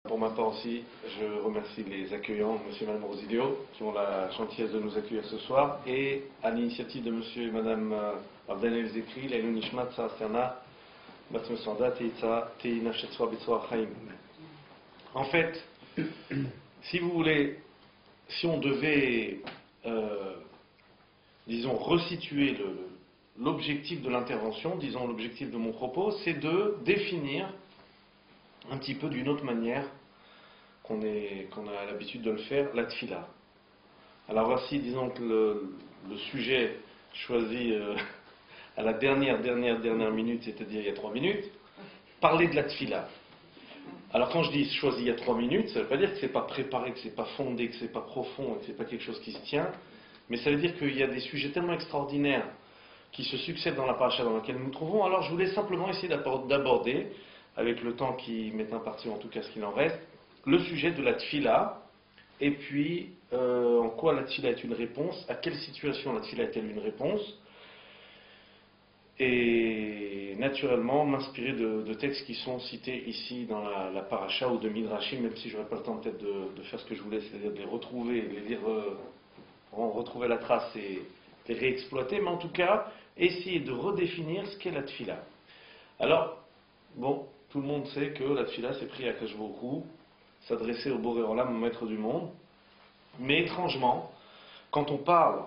Pour ma part aussi, je remercie les accueillants, monsieur et madame Rosilio, qui ont la gentillesse de nous accueillir ce soir, et à l'initiative de monsieur et madame Abdel Zekri, Leilou Nishmat, Saastana, Batme Sanda, Teitza, Teina Shetsua, Betsua, Chaim. En fait, si vous voulez, si on devait, disons, resituer l'objectif de l'intervention, disons l'objectif de mon propos, c'est de définir un petit peu d'une autre manière qu'on a l'habitude de le faire, la tfila. Alors voici, disons que le sujet choisi à la dernière minute, c'est-à-dire il y a 3 minutes, parler de la tfila. Alors quand je dis choisi il y a 3 minutes, ça ne veut pas dire que c'est pas préparé, que c'est pas fondé, que c'est pas profond, que c'est pas quelque chose qui se tient, mais ça veut dire qu'il y a des sujets tellement extraordinaires qui se succèdent dans la paracha dans laquelle nous nous trouvons. Alors je voulais simplement essayer d'aborder, avec le temps qui m'est imparti, en tout cas ce qu'il en reste, le sujet de la tfila, et puis en quoi la tfila est une réponse, à quelle situation la tfila est-elle une réponse, et naturellement m'inspirer de textes qui sont cités ici dans la paracha ou de Midrashim, même si je n'aurai pas le temps peut-être de faire ce que je voulais, c'est-à-dire de les retrouver, de les lire, retrouver la trace et les réexploiter, mais en tout cas, essayer de redéfinir ce qu'est la tfila. Alors, bon, tout le monde sait que la tfila c'est prier à Akadosh Baruch Hu, s'adresser au Boré Olam, au maître du monde. Mais étrangement, quand on parle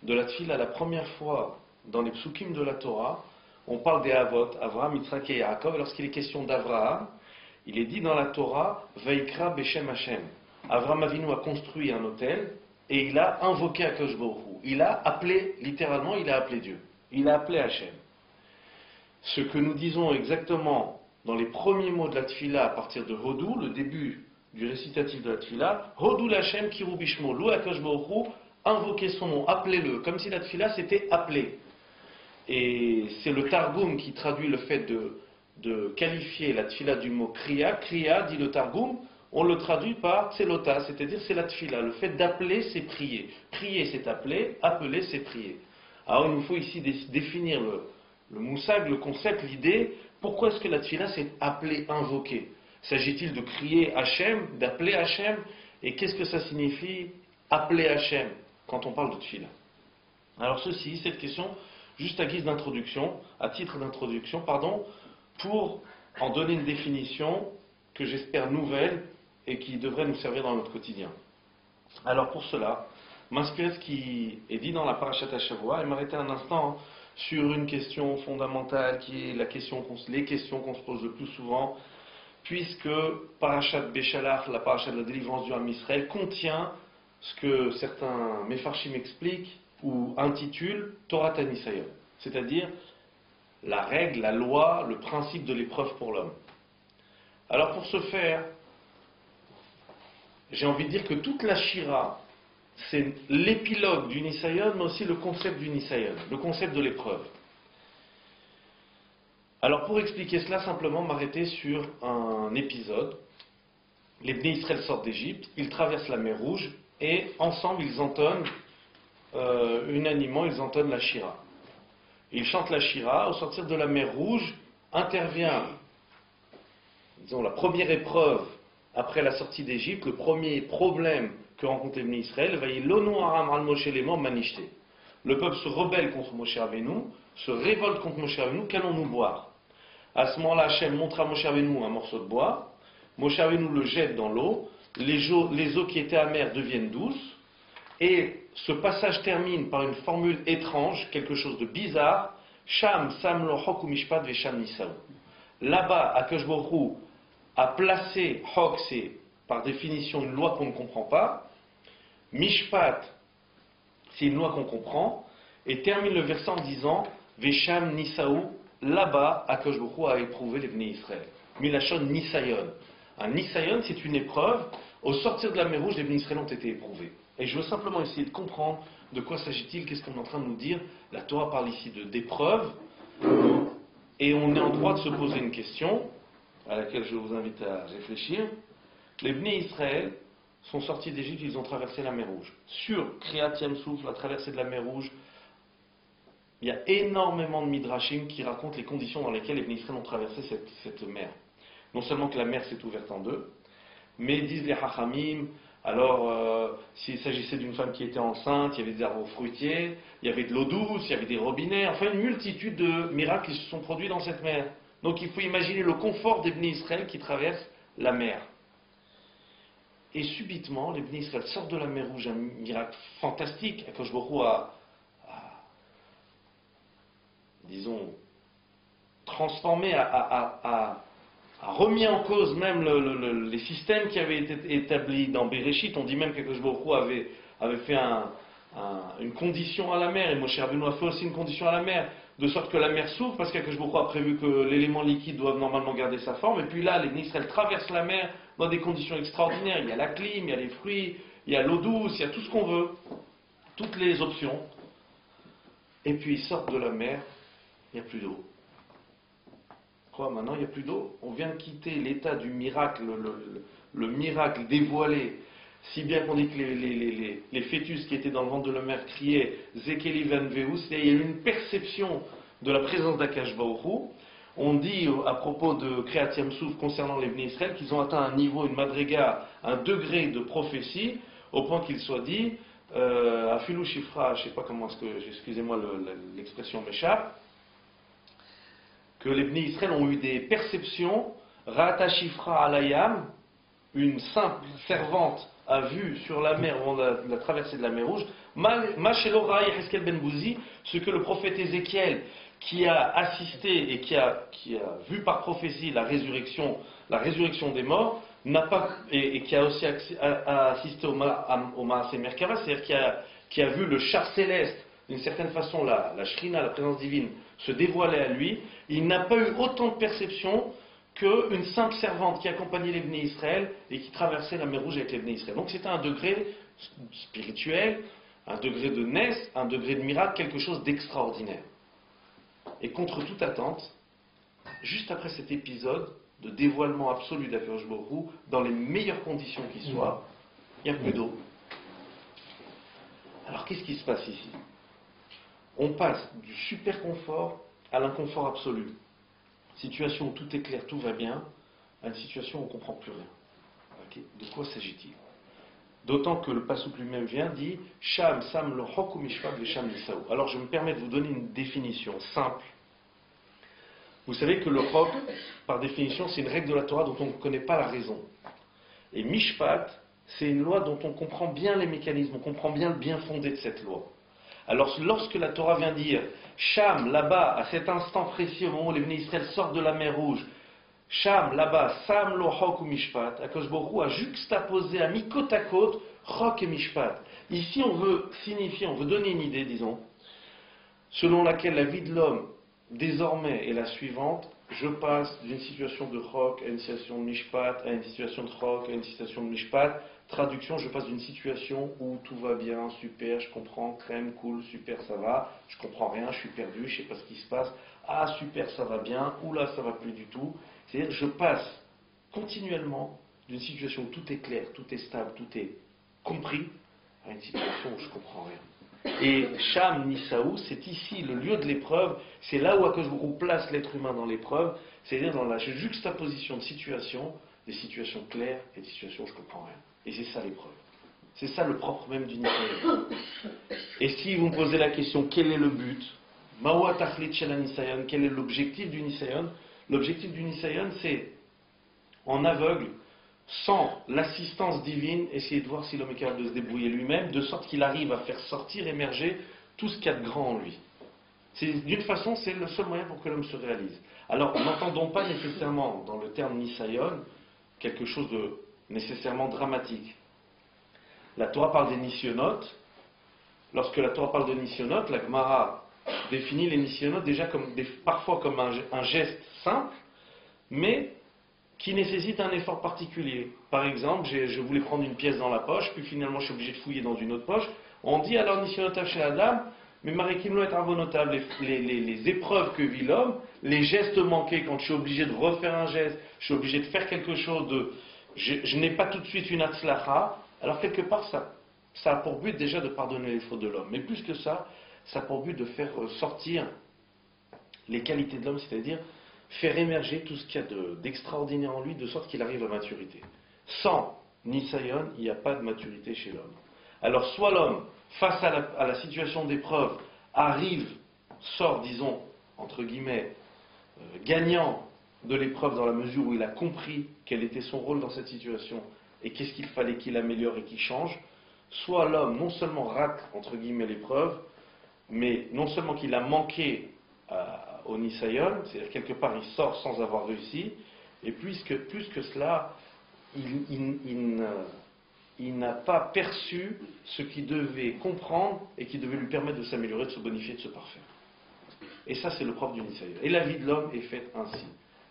de la tfila la première fois dans les psukim de la Torah, on parle des Avot, Avraham, Yitzhak et Yaakov. Lorsqu'il est question d'Avraham, il est dit dans la Torah, Vaikra Beshem Hashem. Avraham Avinu a construit un autel et il a invoqué Akadosh Baruch Hu. Il a appelé, littéralement, il a appelé Dieu. Il a appelé Hashem. Ce que nous disons exactement dans les premiers mots de la tfila à partir de Hodou, le début du récitatif de la tfila, Hodou l'Hashem Kiru Bishmo, Lou Akadosh Baruch Hu, invoquez son nom, appelez-le, comme si la tfila s'était appelée. Et c'est le Targum qui traduit le fait de qualifier la tfila du mot kriya. Kriya, dit le Targum, on le traduit par tselota, c'est-à-dire c'est la tfila. Le fait d'appeler, c'est prier. Prier, c'est appeler, appeler, c'est prier. Alors il nous faut ici définir le moussag, le concept, l'idée. Pourquoi est-ce que la tfila c'est appelé, invoqué? S'agit-il de crier Hachem, d'appeler Hachem? Et qu'est-ce que ça signifie appeler Hachem quand on parle de tfila? Alors cette question, juste à guise d'introduction, à titre d'introduction, pardon, pour en donner une définition que j'espère nouvelle et qui devrait nous servir dans notre quotidien. Alors pour cela, m'inspirer de ce qui est dit dans la Parashat HaShavua et m'arrêter un instant sur une question fondamentale qui est les questions qu'on se pose le plus souvent, puisque Parashat Beshalach, la Parashat de la délivrance du Ham Israël, contient ce que certains Mefarshim expliquent ou intitulent Torah Tanisayon, c'est-à-dire la règle, la loi, le principe de l'épreuve pour l'homme. Alors pour ce faire, j'ai envie de dire que toute la Shira, c'est l'épilogue du Nisayon, mais aussi le concept du Nisayon, le concept de l'épreuve. Alors pour expliquer cela, simplement m'arrêter sur un épisode. Les Bnei Israël sortent d'Égypte, ils traversent la mer Rouge, et ensemble ils entonnent, unanimement, ils entonnent la Shira. Ils chantent la Shira, au sortir de la mer Rouge, intervient, disons, la première épreuve après la sortie d'Égypte, le premier problème que rencontre les Bnei Israël, le peuple se rebelle contre Moshe Rabbeinu, se révolte contre Moshe Rabbeinu, qu'allons-nous boire? À ce moment-là, Hachem montre à Moshe Rabbeinu un morceau de bois, Moshe Rabbeinu le jette dans l'eau, les eaux qui étaient amères deviennent douces, et ce passage termine par une formule étrange, quelque chose de bizarre, Sham Sam lo Chok uMishpat veSham Nisaou. Là-bas, Akadosh Baruch Hu a placé Chok, c'est par définition une loi qu'on ne comprend pas, Mishpat, c'est une loi qu'on comprend, et termine le verset en disant Vesham Nisaou, là-bas, Akadosh Baruch Hu a éprouvé les Bnei Israël. Milachon Nisayon. Un Nisayon, c'est une épreuve. Au sortir de la mer Rouge, les Bnei Israël ont été éprouvés. Et je veux simplement essayer de comprendre de quoi s'agit-il, qu'est-ce qu'on est en train de nous dire. La Torah parle ici d'épreuve, et on est en droit de se poser une question, à laquelle je vous invite à réfléchir. Les Bnei Israël sont sortis d'Égypte, ils ont traversé la mer Rouge. Sur Kriyat Yam-Souf, la traversée de la mer Rouge, il y a énormément de midrashim qui racontent les conditions dans lesquelles les Bnei Israël ont traversé cette mer. Non seulement que la mer s'est ouverte en deux, Mais disent les hachamim, alors s'il s'agissait d'une femme qui était enceinte, il y avait des arbres fruitiers, il y avait de l'eau douce, il y avait des robinets, enfin une multitude de miracles qui se sont produits dans cette mer. Donc il faut imaginer le confort des Bnei Israël qui traversent la mer. Et subitement, les Bnei Israël sortent de la mer Rouge, un miracle fantastique. Akadosh Baruch Hu a, disons, transformé, a remis en cause même les systèmes qui avaient été établis dans Bereshit. On dit même qu'Akadosh Baruch Hu avait fait une condition à la mer, et Moshe Rabbeinu a fait aussi une condition à la mer, de sorte que la mer s'ouvre, parce qu'Akadosh Baruch Hu a prévu que l'élément liquide doit normalement garder sa forme, et puis là, les Bnei Israël traversent la mer dans des conditions extraordinaires. Il y a la clim, il y a les fruits, il y a l'eau douce, il y a tout ce qu'on veut, toutes les options. Et puis ils sortent de la mer, il n'y a plus d'eau. Quoi, maintenant il n'y a plus d'eau? On vient de quitter l'état du miracle, le miracle dévoilé, si bien qu'on dit que les fœtus qui étaient dans le ventre de la mer criaient Zekeli Van Veus, il y a eu une perception de la présence d'Akadosh Baruch Hu. On dit à propos de Kriyat Yam Souf concernant les Bnei Israël qu'ils ont atteint un niveau, une madriga, un degré de prophétie, au point qu'il soit dit, Afilou Shifra, je ne sais pas comment est-ce que, excusez-moi l'expression m'échappe, que les Bnei Israël ont eu des perceptions, Ra'ata Shifra Alayam, une simple servante a vu sur la mer, au moment de la traversée de la mer Rouge, Mashelo Yecheskel Ben Bouzi, ce que le prophète Ézéchiel, qui a assisté et qui a vu par prophétie la résurrection des morts, n'a pas, et qui a aussi assisté au Maaseh Merkava, c'est-à-dire qui a vu le char céleste, d'une certaine façon la Shrina, la présence divine, se dévoiler à lui. Il n'a pas eu autant de perception qu'une simple servante qui accompagnait les Bnei Israël et qui traversait la mer Rouge avec les Bnei Israël. Donc c'était un degré spirituel, un degré de Ness, un degré de miracle, quelque chose d'extraordinaire. Et contre toute attente, juste après cet épisode de dévoilement absolu d'Akadosh Baruch Hu, dans les meilleures conditions qui soient, il n'y a plus d'eau. Alors qu'est-ce qui se passe ici? On passe du super confort à l'inconfort absolu. Situation où tout est clair, tout va bien, à une situation où on ne comprend plus rien. Okay. De quoi s'agit-il? D'autant que le Passouk lui-même dit Sham Sam lo Chok Mishpat Vesham Nisaou. Alors je me permets de vous donner une définition simple. Vous savez que le Chok, par définition, c'est une règle de la Torah dont on ne connaît pas la raison. Et Mishpat, c'est une loi dont on comprend bien les mécanismes, on comprend bien le bien fondé de cette loi. Alors lorsque la Torah vient dire Sham, là-bas, à cet instant précis, au moment où les Bnei Israël sortent de la mer Rouge, Sham, là-bas, Sam lo Chok ou Mishpat, Akadosh Baruch Hu a juxtaposé, a mis côte à côte Chok et Mishpat. Ici, on veut signifier, on veut donner une idée, disons, selon laquelle la vie de l'homme, désormais, est la suivante. Je passe d'une situation de Chok à une situation de Mishpat, à une situation de Chok, à une situation de Mishpat. Traduction, je passe d'une situation où tout va bien, super, je comprends, crème, cool, super, ça va, je comprends rien, je suis perdu, je ne sais pas ce qui se passe, ah super, ça va bien, ou là, ça va plus du tout. C'est-à-dire, je passe continuellement d'une situation où tout est clair, tout est stable, tout est compris, à une situation où je ne comprends rien. Et Sham Nisaou, c'est ici le lieu de l'épreuve, c'est là où Akadosh Baruch Hu place l'être humain dans l'épreuve, c'est-à-dire dans la juxtaposition de situations, des situations claires et des situations où je ne comprends rien. Et c'est ça l'épreuve. C'est ça le propre même du Nisayon. Et si vous me posez la question, quel est le but? Mawa Tachlit Shel Nisayon, quel est l'objectif du Nisayon? L'objectif du Nisayon, c'est, en aveugle, sans l'assistance divine, essayer de voir si l'homme est capable de se débrouiller lui-même, de sorte qu'il arrive à faire sortir, émerger tout ce qu'il y a de grand en lui. D'une façon, c'est le seul moyen pour que l'homme se réalise. Alors, n'entendons pas nécessairement, dans le terme Nisayon, quelque chose de nécessairement dramatique. La Torah parle des nisyonotes. Lorsque la Torah parle de nisyonotes, la Gemara définit les nisyonotes déjà parfois comme un geste simple, mais qui nécessite un effort particulier. Par exemple, je voulais prendre une pièce dans la poche, puis finalement je suis obligé de fouiller dans une autre poche. On dit alors nisyonotav chez Adam, mais marikim lo et avonotav, les épreuves que vit l'homme, les gestes manqués, quand je suis obligé de refaire un geste, je suis obligé de faire quelque chose de... Je n'ai pas tout de suite une atzlacha, alors quelque part ça a pour but déjà de pardonner les fautes de l'homme. Mais plus que ça, ça a pour but de faire sortir les qualités de l'homme, c'est-à-dire faire émerger tout ce qu'il y a d'extraordinaire en lui, de sorte qu'il arrive à maturité. Sans Nisayon, il n'y a pas de maturité chez l'homme. Alors soit l'homme, face à la situation d'épreuve, sort, disons, entre guillemets, gagnant de l'épreuve dans la mesure où il a compris quel était son rôle dans cette situation et qu'est-ce qu'il fallait qu'il améliore et qu'il change, soit l'homme non seulement rate, entre guillemets, l'épreuve, mais non seulement qu'il a manqué au Nisayon, c'est-à-dire quelque part il sort sans avoir réussi, et plus que cela, il n'a pas perçu ce qu'il devait comprendre et qui devait lui permettre de s'améliorer, de se bonifier, de se parfaire. Et ça, c'est le propre du Nisayon. Et la vie de l'homme est faite ainsi.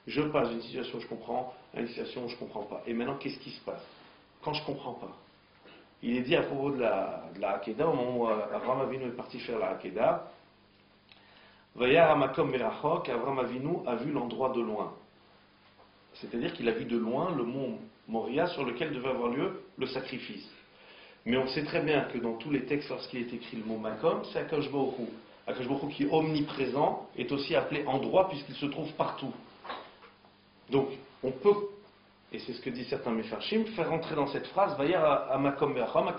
Je passe d'une situation où je comprends à une situation où je ne comprends pas. Et maintenant, qu'est-ce qui se passe quand je ne comprends pas? Il est dit à propos de la Hakeda, au moment où Avraham Avinu est parti faire la Hakeda, Vayar Amakom Merachok, Avraham Avinu a vu l'endroit de loin. C'est-à-dire qu'il a vu de loin le mont Moria sur lequel devait avoir lieu le sacrifice. Mais on sait très bien que dans tous les textes, lorsqu'il est écrit le mot Makom, c'est Akadosh Baruch Hu. Akadosh Baruch Hu qui est omniprésent est aussi appelé endroit puisqu'il se trouve partout. Donc, on peut, et c'est ce que disent certains Mefarshim, faire entrer dans cette phrase Vayar Amakom Merachok,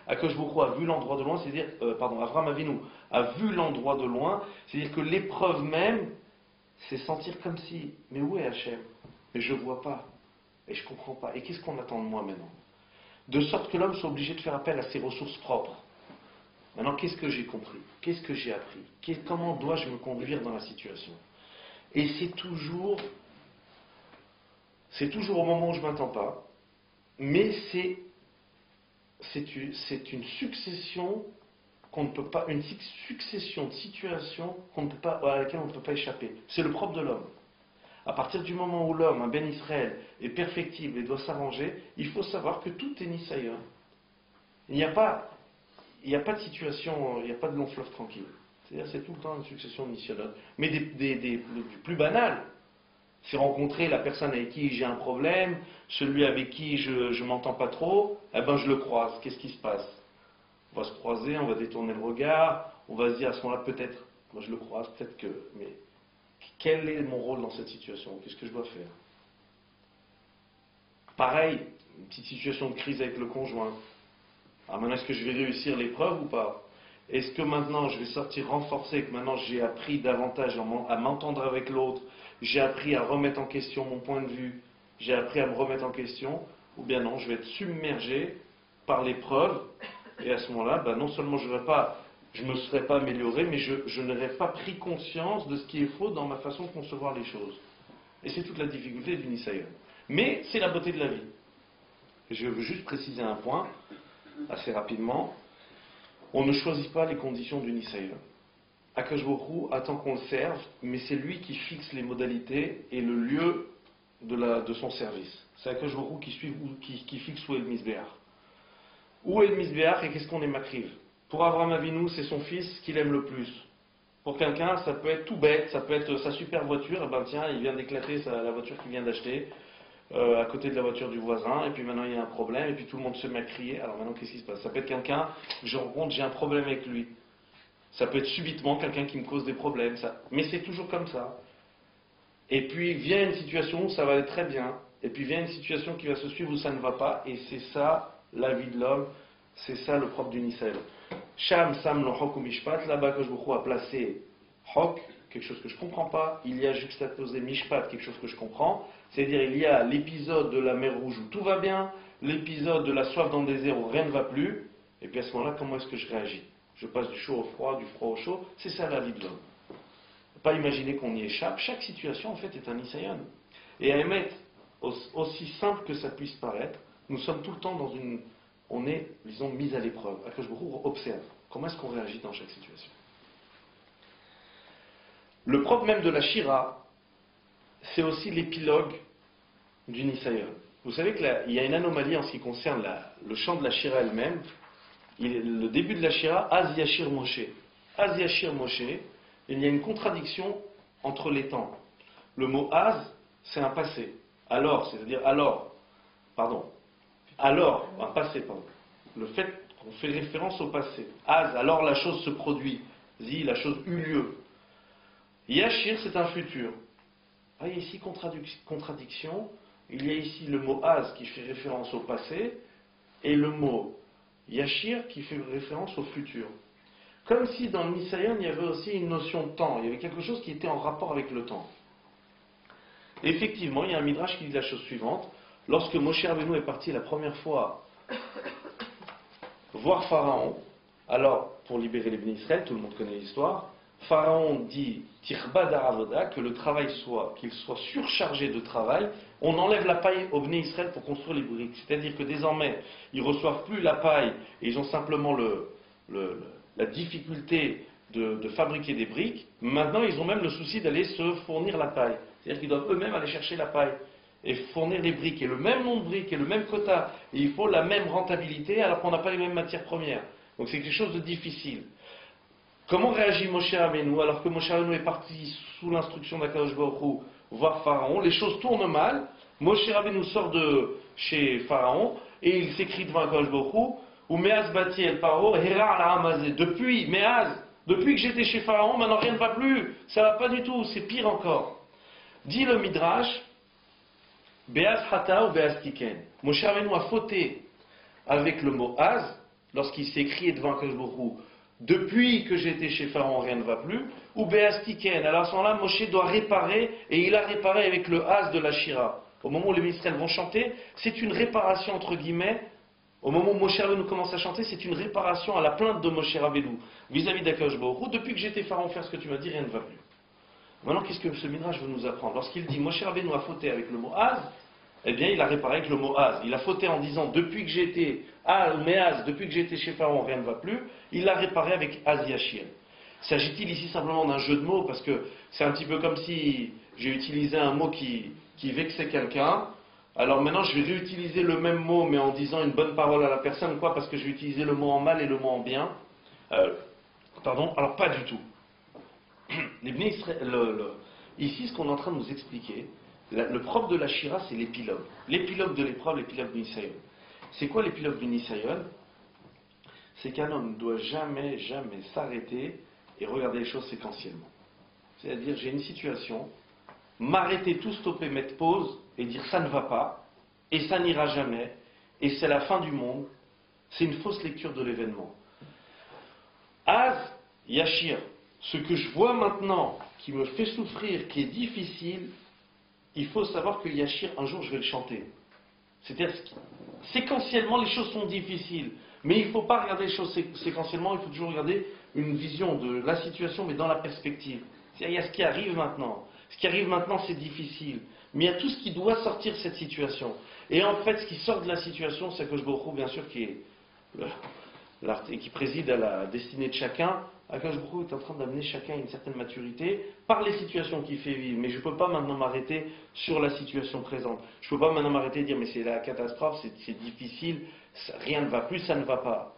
Akadosh Baruch Hu a vu l'endroit de loin, c'est-à-dire, Avraham Avinu a vu l'endroit de loin, c'est-à-dire que l'épreuve même, c'est sentir comme si, mais où est Hachem? Mais je ne vois pas, et je ne comprends pas, et qu'est-ce qu'on attend de moi maintenant? De sorte que l'homme soit obligé de faire appel à ses ressources propres. Maintenant, qu'est-ce que j'ai compris? Qu'est-ce que j'ai appris? Comment dois-je me conduire dans la situation? Et c'est toujours au moment où je ne m'attends pas, mais c'est une succession qu'on ne peut pas, une succession de situations à laquelle on ne peut pas échapper. C'est le propre de l'homme. À partir du moment où l'homme, un Ben Israël, est perfectible et doit s'arranger, il faut savoir que tout est Nisayon. Il n'y a pas de situation, il n'y a pas de long fleuve tranquille. C'est-à-dire c'est tout le temps une succession de Nisayon. Mais du plus banal, c'est rencontrer la personne avec qui j'ai un problème, celui avec qui je ne m'entends pas trop, eh ben je le croise. Qu'est-ce qui se passe? On va se croiser, on va détourner le regard, on va se dire à ce moment-là peut-être, moi je le croise, peut-être que, mais quel est mon rôle dans cette situation? Qu'est-ce que je dois faire? Pareil, une petite situation de crise avec le conjoint. Alors maintenant, est-ce que je vais réussir l'épreuve ou pas? Est-ce que maintenant je vais sortir renforcé, que maintenant j'ai appris davantage à m'entendre avec l'autre, j'ai appris à remettre en question mon point de vue, j'ai appris à me remettre en question, ou bien non, je vais être submergé par l'épreuve, et à ce moment-là, non seulement je ne me serais pas amélioré, mais je n'aurais pas pris conscience de ce qui est faux dans ma façon de concevoir les choses. Et c'est toute la difficulté du Nisayon. Mais c'est la beauté de la vie. Je veux juste préciser un point, assez rapidement. On ne choisit pas les conditions du Nisayon. Akadosh Baruch Hu attend qu'on le serve, mais c'est lui qui fixe les modalités et le lieu de son service. C'est Akadosh Baruch Hu qui fixe où est le Misbéach. Où est le Misbéach et qu'est-ce qu'on est makriv? Pour Avraham Avinu, c'est son fils qu'il aime le plus. Pour quelqu'un, ça peut être tout bête, ça peut être sa super voiture, et ben tiens, il vient d'éclater la voiture qu'il vient d'acheter, à côté de la voiture du voisin, et puis maintenant il y a un problème, et puis tout le monde se met à crier. Alors maintenant, qu'est-ce qui se passe? Ça peut être quelqu'un que je rencontre, j'ai un problème avec lui. Ça peut être subitement quelqu'un qui me cause des problèmes, mais c'est toujours comme ça. Et puis vient une situation où ça va aller très bien, et puis vient une situation qui va se suivre où ça ne va pas, et c'est ça la vie de l'homme, c'est ça le propre du Nisayon. Sham Sam lo Hok ou Mishpat, là-bas que je vous a placé Hok, quelque chose que je ne comprends pas, il y a juxtaposé Mishpat, quelque chose que je comprends, c'est-à-dire il y a l'épisode de la mer Rouge où tout va bien, l'épisode de la soif dans le désert où rien ne va plus, et puis à ce moment-là, comment est-ce que je réagis? Je passe du chaud au froid, du froid au chaud, c'est ça la vie de l'homme. Pas imaginer qu'on y échappe, chaque situation en fait est un Nisayon. Et à émettre, aussi simple que ça puisse paraître, nous sommes tout le temps on est, disons, mis à l'épreuve. Akadosh Baruch Hu observe. Comment est-ce qu'on réagit dans chaque situation? Le propre même de la Shira, c'est aussi l'épilogue du Nisayon. Vous savez qu'il y a une anomalie en ce qui concerne le chant de la Shira elle-même. Le début de la Shira, Az Yashir Moshe. Az Yashir Moshe, il y a une contradiction entre les temps. Le mot Az, c'est un passé. Alors, c'est-à-dire un passé, pardon. Le fait qu'on fait référence au passé. Az, alors la chose se produit. Zi, la chose eut lieu. Yashir, c'est un futur. Ah, il y a ici contradiction il y a ici le mot Az qui fait référence au passé et le mot Yashir qui fait référence au futur. Comme si dans le Nisayon il y avait aussi une notion de temps, il y avait quelque chose qui était en rapport avec le temps. Et effectivement, il y a un midrash qui dit la chose suivante. Lorsque Moshe Rabbeinu est parti la première fois voir Pharaon, alors pour libérer les Bénis Israël, tout le monde connaît l'histoire, Pharaon dit Tirba d'Aravoda, que le travail soit, qu'il soit surchargé de travail, on enlève la paille aux Bénis Israël pour construire les briques. C'est-à-dire que désormais, ils ne reçoivent plus la paille et ils ont simplement la difficulté de fabriquer des briques. Maintenant, ils ont même le souci d'aller se fournir la paille. C'est-à-dire qu'ils doivent eux-mêmes aller chercher la paille et fournir les briques. Et le même nombre de briques et le même quota, et il faut la même rentabilité alors qu'on n'a pas les mêmes matières premières. Donc c'est quelque chose de difficile. Comment réagit Moshe Rabbeinu alors que Moshe Rabbeinu est parti sous l'instruction d'Akadosh Baruch Hu voir Pharaon? Les choses tournent mal. Moshe Rabbeinu sort de chez Pharaon et il s'écrit devant Akadosh Baruch Hu ou Meaz Bati El Paro Hera al Hamazé. Depuis que j'étais chez Pharaon, maintenant rien ne va plus. Ça va pas du tout. C'est pire encore. Dit le Midrash, Beaz Hata ou Beaz Tiken. Moshe Rabbeinu a fauté avec le mot Az lorsqu'il s'est crié devant Akadosh Baruch Hu. Depuis que j'étais chez Pharaon, rien ne va plus. Ou Beaz Tiken. Alors à ce moment-là, Moshe doit réparer, et il a réparé avec le Az de la Shira. Au moment où les Israël vont chanter, c'est une réparation entre guillemets. Au moment où Moshe Rabbeinu commence à chanter, c'est une réparation à la plainte de Moshe Rabbeinu vis-à-vis d'Akadosh Baruch Hu. Depuis que j'étais Pharaon, faire ce que tu m'as dit, rien ne va plus. Maintenant, qu'est-ce que ce Midrash veut nous apprendre? Lorsqu'il dit Moshe Rabbeinu a fauté avec le mot Az, eh bien, il a réparé avec le mot Az. Il a fauté en disant depuis que j'étais depuis que j'étais chez Pharaon, rien ne va plus. Il a réparé avec Az Yashir. S'agit-il ici simplement d'un jeu de mots? Parce que c'est un petit peu comme si j'ai utilisé un mot qui vexait quelqu'un. Alors maintenant, je vais réutiliser le même mot, mais en disant une bonne parole à la personne. Quoi? Parce que je vais utiliser le mot en mal et le mot en bien. Alors pas du tout. Ici, ce qu'on est en train de nous expliquer, le propre de la Shira, c'est l'épilogue. L'épilogue de l'épreuve, l'épilogue du Nisayon. C'est quoi l'épilogue du Nisayon? C'est qu'un homme ne doit jamais s'arrêter et regarder les choses séquentiellement. C'est-à-dire, j'ai une situation, m'arrêter, tout stopper, mettre pause et dire ça ne va pas, et ça n'ira jamais, et c'est la fin du monde, c'est une fausse lecture de l'événement. Az Yashir, ce que je vois maintenant, qui me fait souffrir, qui est difficile, il faut savoir que Yashir, un jour je vais le chanter. C'est-à-dire, séquentiellement, les choses sont difficiles. Mais il ne faut pas regarder les choses séquentiellement, il faut toujours regarder une vision de la situation, mais dans la perspective. C'est-à-dire, il y a ce qui arrive maintenant. Ce qui arrive maintenant, c'est difficile. Mais il y a tout ce qui doit sortir de cette situation. Et en fait, ce qui sort de la situation, c'est que je Baruch Hu, bien sûr, qui préside à la destinée de chacun. Akadosh Baruch Hu est en train d'amener chacun à une certaine maturité par les situations qu'il fait vivre. Mais je ne peux pas maintenant m'arrêter sur la situation présente. Je ne peux pas maintenant m'arrêter et dire mais c'est la catastrophe, c'est difficile, rien ne va plus, ça ne va pas.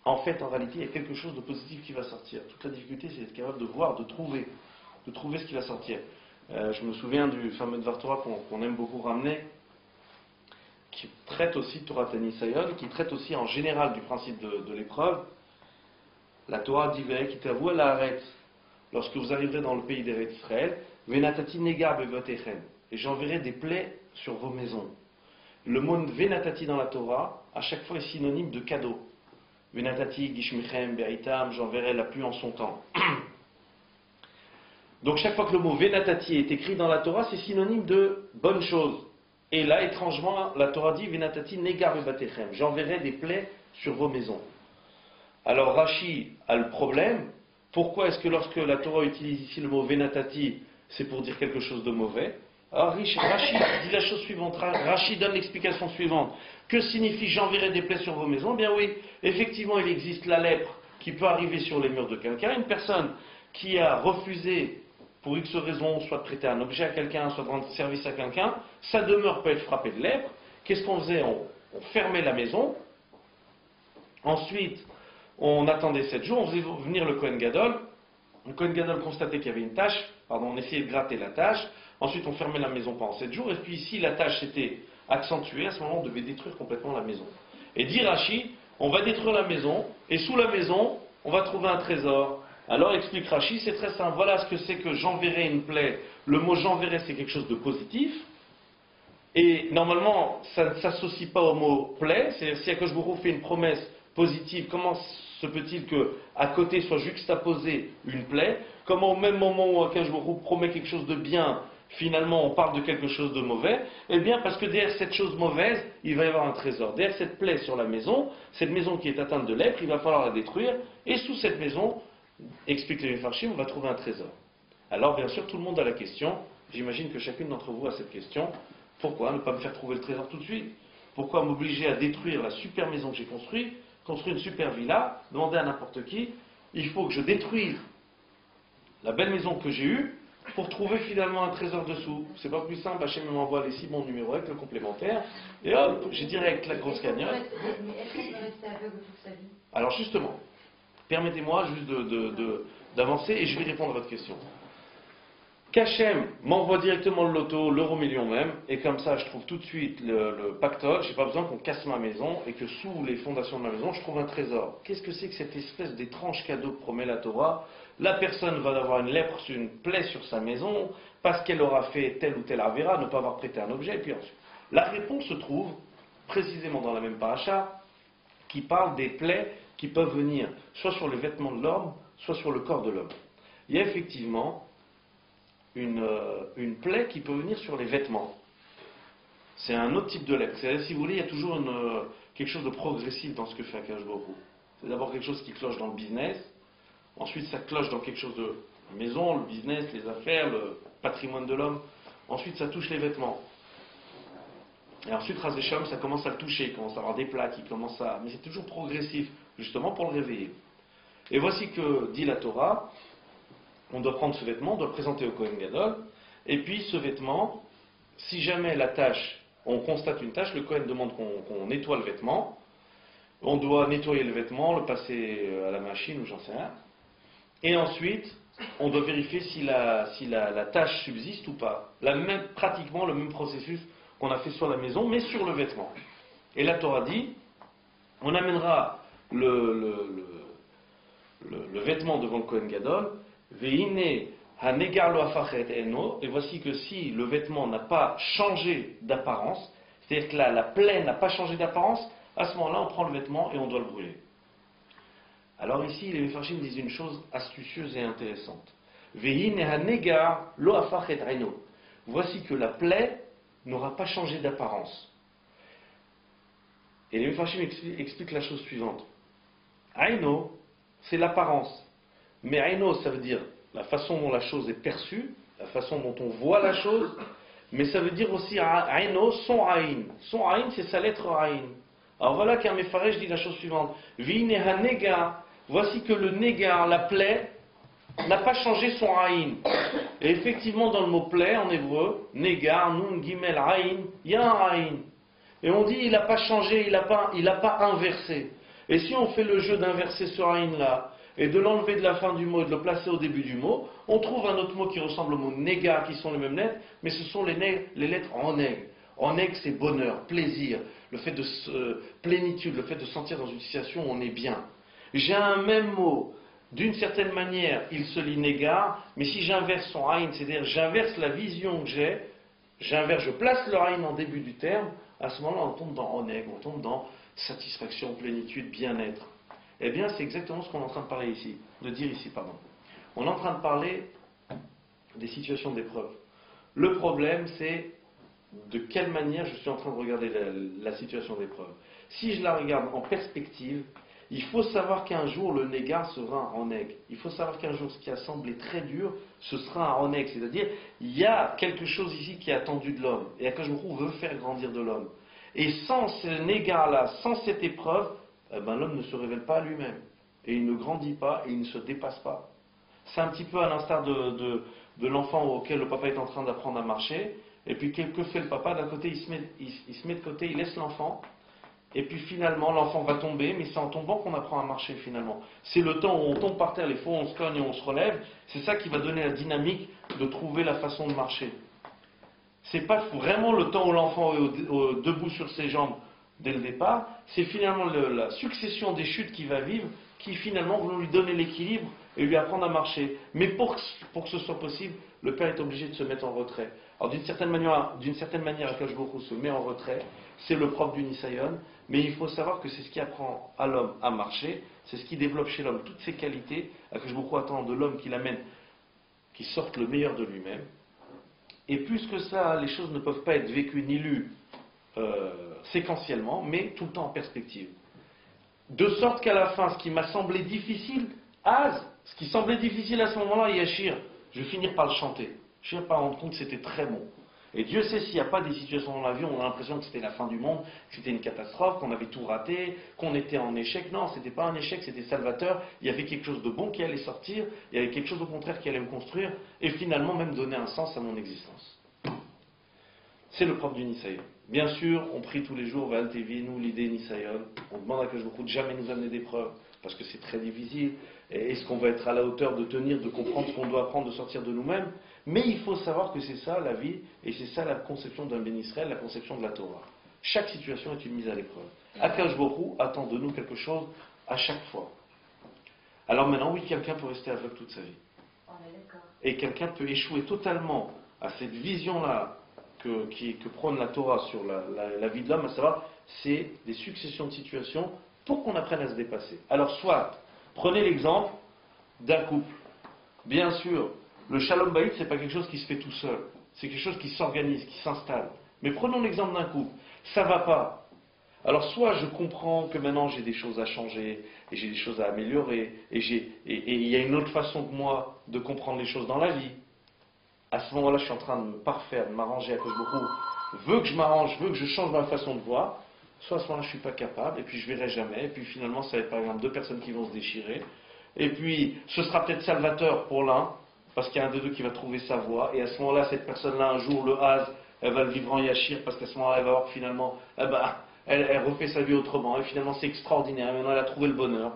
En fait, en réalité, il y a quelque chose de positif qui va sortir. Toute la difficulté, c'est d'être capable de voir, de trouver ce qui va sortir. Je me souviens du fameux Dvar Torah qu'on aime beaucoup ramener, qui traite aussi de Torah Tanisayon, qui traite aussi en général du principe de l'épreuve. La Torah dit Ve'ekitavu el haaretz. Lorsque vous arriverez dans le pays d'Eretz Israël, Venatati nega bevotechem, et j'enverrai des plaies sur vos maisons. Le mot Venatati dans la Torah, à chaque fois, est synonyme de cadeau. Venatati gishmichem be'itam, j'enverrai la pluie en son temps. Donc chaque fois que le mot Venatati est écrit dans la Torah, c'est synonyme de bonne chose. Et là, étrangement, la Torah dit Venatati nega bevotechem, j'enverrai des plaies sur vos maisons. Alors Rashi a le problème. Pourquoi est-ce que lorsque la Torah utilise ici le mot Venatati, c'est pour dire quelque chose de mauvais? Alors Rashi dit la chose suivante. Rashi donne l'explication suivante. Que signifie j'enverrai des plaies sur vos maisons? Bien oui, effectivement, il existe la lèpre qui peut arriver sur les murs de quelqu'un. Une personne qui a refusé, pour X raison, soit de prêter un objet à quelqu'un, soit de rendre service à quelqu'un, sa demeure peut être frappée de lèpre. Qu'est-ce qu'on faisait? On fermait la maison. Ensuite, on attendait 7 jours, on faisait venir le Kohen Gadol. Le Kohen Gadol constatait qu'il y avait une tache, on essayait de gratter la tache. Ensuite, on fermait la maison pendant 7 jours. Et puis, si la tache s'était accentuée, à ce moment, on devait détruire complètement la maison. Et dit Rashi, on va détruire la maison, et sous la maison, on va trouver un trésor. Alors, explique Rashi, c'est très simple. Voilà ce que c'est que j'enverrai une plaie. Le mot j'enverrai, c'est quelque chose de positif. Et normalement, ça ne s'associe pas au mot plaie. C'est-à-dire, si Akadosh Baruch Hu fait une promesse positive, comment se peut-il qu'à côté soit juxtaposée une plaie? Comment au même moment où Akadosh Baruch Hu promet quelque chose de bien, finalement on parle de quelque chose de mauvais? Eh bien, parce que derrière cette chose mauvaise, il va y avoir un trésor. Derrière cette plaie sur la maison, cette maison qui est atteinte de lèpre, il va falloir la détruire. Et sous cette maison, explique les Mefarshim, on va trouver un trésor. Alors, bien sûr, tout le monde a la question. J'imagine que chacune d'entre vous a cette question. Pourquoi ne pas me faire trouver le trésor tout de suite? Pourquoi m'obliger à détruire la super maison que j'ai construite, construire une super villa, demander à n'importe qui? Il faut que je détruise la belle maison que j'ai eue pour trouver finalement un trésor dessous. C'est pas plus simple, Hachem m'envoie les 6 bons numéros avec le complémentaire, et hop, j'ai direct la grosse cagnotte. Mais est-ce qu'il peut rester aveugle toute sa vie? Alors justement, permettez-moi juste d'avancer et je vais répondre à votre question. Qu'Hachem m'envoie directement le loto, l'euro million même, et comme ça je trouve tout de suite le pactole, j'ai pas besoin qu'on casse ma maison, et que sous les fondations de ma maison je trouve un trésor. Qu'est-ce que c'est que cette espèce d'étrange cadeau que promet la Torah? La personne va avoir une lèpre, une plaie sur sa maison, parce qu'elle aura fait tel ou tel avéra, ne pas avoir prêté un objet, et puis ensuite. La réponse se trouve précisément dans la même paracha, qui parle des plaies qui peuvent venir soit sur les vêtements de l'homme, soit sur le corps de l'homme. Il y a effectivement une plaie qui peut venir sur les vêtements. C'est un autre type de lèpre. Si vous voulez, il y a toujours quelque chose de progressif dans ce que fait Akadosh Baruch Hu. C'est d'abord quelque chose qui cloche dans le business, ensuite ça cloche dans quelque chose de la maison, le business, les affaires, le patrimoine de l'homme, ensuite ça touche les vêtements. Et ensuite, Ras Vesham, ça commence à le toucher, il commence à avoir des plaques, mais c'est toujours progressif, justement pour le réveiller. Et voici que dit la Torah, on doit prendre ce vêtement, on doit le présenter au Kohen Gadol, et puis ce vêtement, si jamais la tâche, on constate une tâche, le Kohen demande qu'on nettoie le vêtement, on doit nettoyer le vêtement, le passer à la machine ou j'en sais rien, et ensuite, on doit vérifier si la tâche subsiste ou pas. Pratiquement le même processus qu'on a fait sur la maison, mais sur le vêtement. Et la Torah dit, on amènera le vêtement devant le Kohen Gadol, Veine hanegar lo afachet eno, et voici que si le vêtement n'a pas changé d'apparence, c'est-à-dire que la plaie n'a pas changé d'apparence, à ce moment-là on prend le vêtement et on doit le brûler. Alors ici les Mefarshim disent une chose astucieuse et intéressante. Veine hanegar lo afachet eno. Voici que la plaie n'aura pas changé d'apparence. Et les Mefarshim expliquent la chose suivante. Aino, c'est l'apparence. Mais Aino, ça veut dire la façon dont la chose est perçue, la façon dont on voit la chose, mais ça veut dire aussi Aino, son Aïn. Son Aïn, c'est sa lettre Aïn. Alors voilà qu'un Mefarech dit la chose suivante. Vineha Negar, voici que le Negar, la plaie, n'a pas changé son Aïn. Et effectivement, dans le mot plaie, en hébreu, Negar, Nun, Gimel, Aïn, il y a un Aïn. Et on dit, il n'a pas changé, il n'a pas inversé. Et si on fait le jeu d'inverser ce Aïn-là, et de l'enlever de la fin du mot et de le placer au début du mot, on trouve un autre mot qui ressemble au mot Nega, qui sont les mêmes lettres, mais ce sont les lettres Oneg. Oneg, c'est bonheur, plaisir, le fait de plénitude, le fait de sentir dans une situation où on est bien. J'ai un même mot, d'une certaine manière, il se lit Nega, mais si j'inverse son Aïn, c'est-à-dire j'inverse la vision que j'ai, je place le Aïn en début du terme, à ce moment-là on tombe dans Oneg, on tombe dans satisfaction, plénitude, bien-être. Eh bien, c'est exactement ce qu'on est en train de parler ici, de dire ici, pardon. On est en train de parler des situations d'épreuve. Le problème, c'est de quelle manière je suis en train de regarder la situation d'épreuve. Si je la regarde en perspective, il faut savoir qu'un jour, le négar sera un oneg. Il faut savoir qu'un jour, ce qui a semblé très dur, ce sera un oneg. C'est-à-dire, il y a quelque chose ici qui est attendu de l'homme. Et Akadosh Baruch Hu veut faire grandir de l'homme. Et sans ce négar-là, sans cette épreuve, l'homme ne se révèle pas à lui-même. Et il ne grandit pas et il ne se dépasse pas. C'est un petit peu à l'instar de l'enfant auquel le papa est en train d'apprendre à marcher. Et puis que fait le papa? D'un côté, il se met de côté, il laisse l'enfant. Et puis finalement, l'enfant va tomber, mais c'est en tombant qu'on apprend à marcher finalement. C'est le temps où on tombe par terre, les fois où on se cogne et on se relève. C'est ça qui va donner la dynamique de trouver la façon de marcher. C'est pas vraiment le temps où l'enfant est debout sur ses jambes dès le départ, c'est finalement la succession des chutes qu'il va vivre qui finalement vont lui donner l'équilibre et lui apprendre à marcher. Mais pour que ce soit possible, le père est obligé de se mettre en retrait. Alors d'une certaine manière, Akadosh Baruch Hu se met en retrait, c'est le propre du Nisayon, mais il faut savoir que c'est ce qui apprend à l'homme à marcher, c'est ce qui développe chez l'homme toutes ses qualités. Akadosh Baruch Hu attend de l'homme qu'il amène, qu'il sorte le meilleur de lui-même. Et plus que ça, les choses ne peuvent pas être vécues ni lues séquentiellement, mais tout le temps en perspective. De sorte qu'à la fin, ce qui m'a semblé difficile, ce qui semblait difficile à ce moment-là, Yachir, je vais finir par le chanter. Je vais pas rendre compte que c'était très bon. Et Dieu sait s'il n'y a pas des situations dans la vie où on a l'impression que c'était la fin du monde, que c'était une catastrophe, qu'on avait tout raté, qu'on était en échec. Non, c'était pas un échec, c'était salvateur. Il y avait quelque chose de bon qui allait sortir, il y avait quelque chose au contraire qui allait me construire, et finalement même donner un sens à mon existence. C'est le propre du Nisayon. Bien sûr, on prie tous les jours, Val nous l'idée Nisayon. On demande à Kajboukou de jamais nous amener des preuves, parce que c'est très difficile. Et est-ce qu'on va être à la hauteur de tenir, de comprendre ce qu'on doit apprendre, de sortir de nous-mêmes? Mais il faut savoir que c'est ça la vie, et c'est ça la conception d'un Ben Israël, la conception de la Torah. Chaque situation est une mise à l'épreuve. Akadosh Baruch Hu attend de nous quelque chose à chaque fois. Alors maintenant, oui, quelqu'un peut rester aveugle toute sa vie. Et quelqu'un peut échouer totalement à cette vision-là que prône la Torah sur la vie de l'homme, à savoir, c'est des successions de situations pour qu'on apprenne à se dépasser. Alors soit, prenez l'exemple d'un couple. Bien sûr, le shalom bayit, c'est pas quelque chose qui se fait tout seul. C'est quelque chose qui s'organise, qui s'installe. Mais prenons l'exemple d'un couple. Ça va pas. Alors soit je comprends que maintenant j'ai des choses à changer, et j'ai des choses à améliorer, et il y a une autre façon que moi de comprendre les choses dans la vie. À ce moment-là, je suis en train de me parfaire, de m'arranger à cause de beaucoup. Veut que je m'arrange, veut que je change ma façon de voir. Soit à ce moment-là, je ne suis pas capable, et puis je ne verrai jamais. Et puis finalement, ça va être par exemple deux personnes qui vont se déchirer. Et puis, ce sera peut-être salvateur pour l'un, parce qu'il y a un des deux qui va trouver sa voie. Et à ce moment-là, cette personne-là, un jour, le haz, elle va le vivre en yachir, parce qu'à ce moment-là, elle va voir que finalement, elle refait sa vie autrement. Et finalement, c'est extraordinaire. Maintenant, elle a trouvé le bonheur.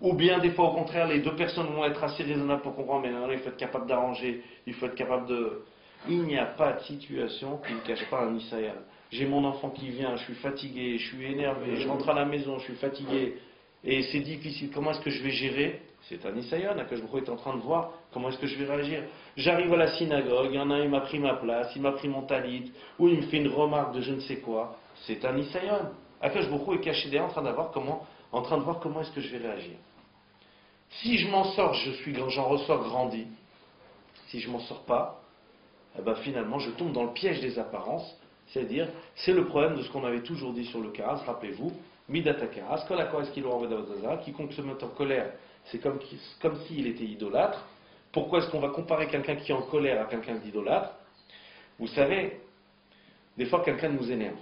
Ou bien, des fois, au contraire, les deux personnes vont être assez raisonnables pour comprendre, mais non, il faut être capable d'arranger, il faut être capable de... Il n'y a pas de situation qui ne cache pas un Israël. J'ai mon enfant qui vient, je suis fatigué, je suis énervé, je rentre à la maison, je suis fatigué, et c'est difficile. Comment est-ce que je vais gérer? C'est un Isaïon, que je est en train de voir. Comment est-ce que je vais réagir? J'arrive à la synagogue, il y en a un, il m'a pris ma place, il m'a pris mon talit, ou il me fait une remarque de je ne sais quoi. C'est un Isaïon. Akash Bokhu est caché derrière en train de voir comment est-ce que je vais réagir. Si je m'en sors, j'en ressors grandi. Si je m'en sors pas, finalement, je tombe dans le piège des apparences. C'est-à-dire, c'est le problème de ce qu'on avait toujours dit sur le Karas, rappelez-vous, Midata Karas, quiconque se met en colère, c'est comme s'il était idolâtre. Pourquoi est-ce qu'on va comparer quelqu'un qui est en colère à quelqu'un d'idolâtre? Vous savez, des fois quelqu'un nous énerve.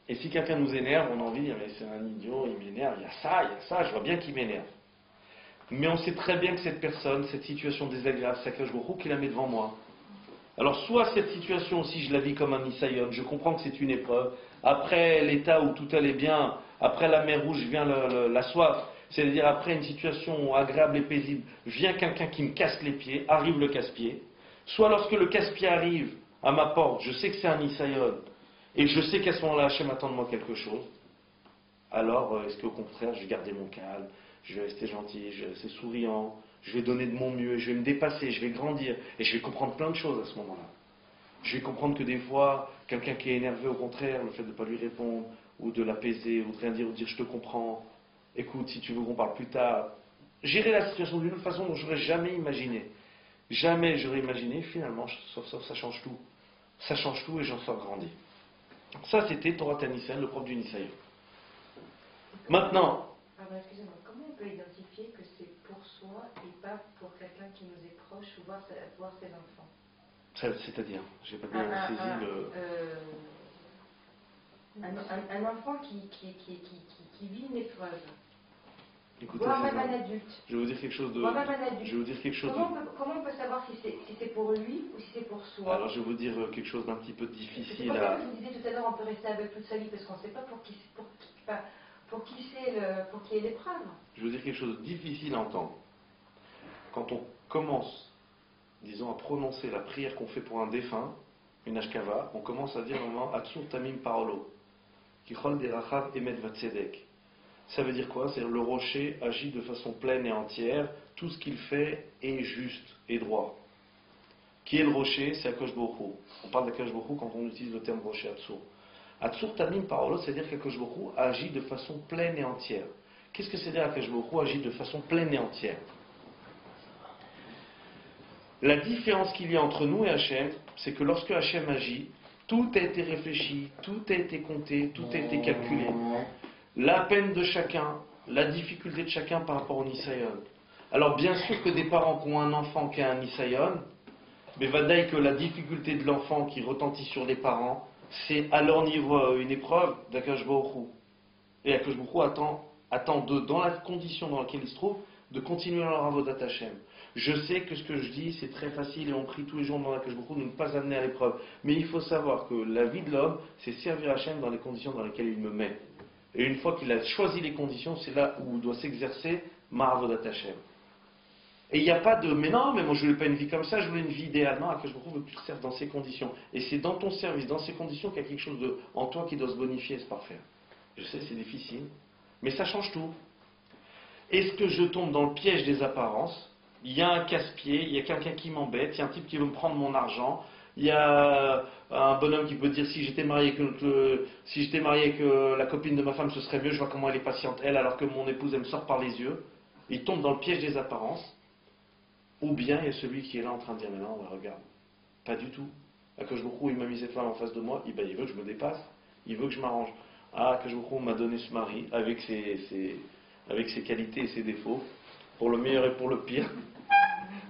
Et si quelqu'un nous énerve, on a envie de dire, mais c'est un idiot, il m'énerve, il y a ça, je vois bien qu'il m'énerve. Mais on sait très bien que cette personne, cette situation désagréable, c'est Akadosh Baruch Hu qui la met devant moi. Alors soit cette situation aussi, je la vis comme un Nisayon, je comprends que c'est une épreuve. Après l'état où tout allait bien, après la mer rouge vient la soif, c'est-à-dire après une situation agréable et paisible, vient quelqu'un qui me casse les pieds, arrive le casse-pied. Soit lorsque le casse-pied arrive à ma porte, je sais que c'est un Nisayon, et je sais qu'à ce moment-là, Hachem attend de moi quelque chose. Alors, est-ce qu'au contraire, je vais garder mon calme, je vais rester gentil, je vais rester souriant, je vais donner de mon mieux, je vais me dépasser, je vais grandir, et je vais comprendre plein de choses à ce moment-là. Je vais comprendre que des fois, quelqu'un qui est énervé, au contraire, le fait de ne pas lui répondre, ou de l'apaiser, ou de rien dire, ou de dire je te comprends, écoute, si tu veux qu'on parle plus tard, gérer la situation d'une autre façon dont je n'aurais jamais imaginé. Jamais j'aurais imaginé, finalement, ça change tout. Ça change tout et j'en sors grandi. Ça, c'était Torah Tanissan, le prof du Nisaï. Maintenant, excusez-moi, comment on peut identifier que c'est pour soi et pas pour quelqu'un qui nous est proche ou voir ses enfants? C'est-à-dire, j'ai pas bien saisi le... Un enfant qui vit une épreuve. Écoutez, voire même un adulte. Je vais vous dire quelque chose de... Comment on peut savoir si c'est pour lui ou si c'est pour soi? Alors je vais vous dire quelque chose d'un petit peu difficile à... Je vous disais tout à l'heure, on peut rester avec toute sa vie parce qu'on ne sait pas pour qui est l'épreuve. Je vais vous dire quelque chose de difficile à entendre. Quand on commence, disons, à prononcer la prière qu'on fait pour un défunt, une ashkava, on commence à dire au moment Atsur Tamim Parolo, Kichol Derachav Emet Vatsedek. Ça veut dire quoi? C'est-à-dire le rocher agit de façon pleine et entière, tout ce qu'il fait est juste et droit. Qui est le rocher? C'est Akash Baruch Hu. On parle d'Akash Baruch Hu quand on utilise le terme rocher Atsur. Atsur Tamim Parolot, c'est-à-dire qu'Akash Baruch Hu agit de façon pleine et entière. Qu'est-ce que c'est-à-dire qu'Akash Baruch Hu agit de façon pleine et entière? La différence qu'il y a entre nous et Hachem, c'est que lorsque Hachem agit, tout a été réfléchi, tout a été compté, tout a été calculé. La peine de chacun, la difficulté de chacun par rapport au Nisayon. Alors bien sûr que des parents qui ont un enfant qui a un Nisayon, mais vadaï que la difficulté de l'enfant qui retentit sur les parents, c'est à leur niveau une épreuve d'Akash Baruch Hu. Et Akash Baruch Hu attend d'eux, dans la condition dans laquelle ils se trouvent, de continuer leur avodat Hashem. Je sais que ce que je dis, c'est très facile et on prie tous les jours dans Akash Baruch Hu de ne pas amener à l'épreuve. Mais il faut savoir que la vie de l'homme, c'est servir Hashem dans les conditions dans lesquelles il me met. Et une fois qu'il a choisi les conditions, c'est là où doit s'exercer ma avodat Hashem. Et il n'y a pas de, mais non, mais moi je ne voulais pas une vie comme ça, je voulais une vie idéale. Non, Akash Baruch Hu veut que tu te serves dans ces conditions. Et c'est dans ton service, dans ces conditions, qu'il y a quelque chose en toi qui doit se bonifier et se parfaire. Je sais, c'est difficile, mais ça change tout. Est-ce que je tombe dans le piège des apparences? Il y a un casse-pied, il y a quelqu'un qui m'embête, il y a un type qui veut me prendre mon argent, il y a un bonhomme qui peut dire si j'étais marié avec la copine de ma femme, ce serait mieux, je vois comment elle est patiente, elle, alors que mon épouse, elle me sort par les yeux. Il tombe dans le piège des apparences. Ou bien il y a celui qui est là en train de dire mais non, regarde, pas du tout. Akash Baruch Hu, il m'a mis cette femme en face de moi, il veut que je me dépasse, il veut que je m'arrange. Akash Baruch Hu m'a donné ce mari avec ses qualités et ses défauts, pour le meilleur et pour le pire,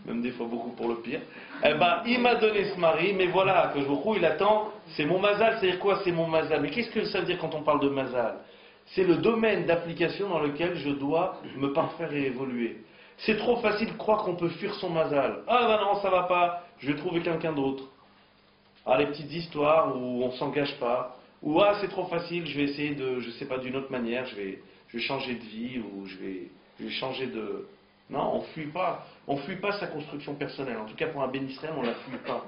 même des fois beaucoup pour le pire. Eh ben, il m'a donné ce mari, mais voilà, Akash Baruch Hu, il attend, c'est mon mazal, c'est-à-dire quoi, c'est mon mazal? Mais qu'est-ce que ça veut dire quand on parle de mazal? C'est le domaine d'application dans lequel je dois me parfaire et évoluer. C'est trop facile de croire qu'on peut fuir son mazal. Ah ben non, ça va pas, je vais trouver quelqu'un d'autre. Ah, les petites histoires où on s'engage pas. Ou ah, c'est trop facile, je vais essayer je sais pas, d'une autre manière, je vais changer de vie, ou je vais changer de... Non, on fuit pas. On fuit pas sa construction personnelle. En tout cas, pour un Ben Israël, on la fuit pas.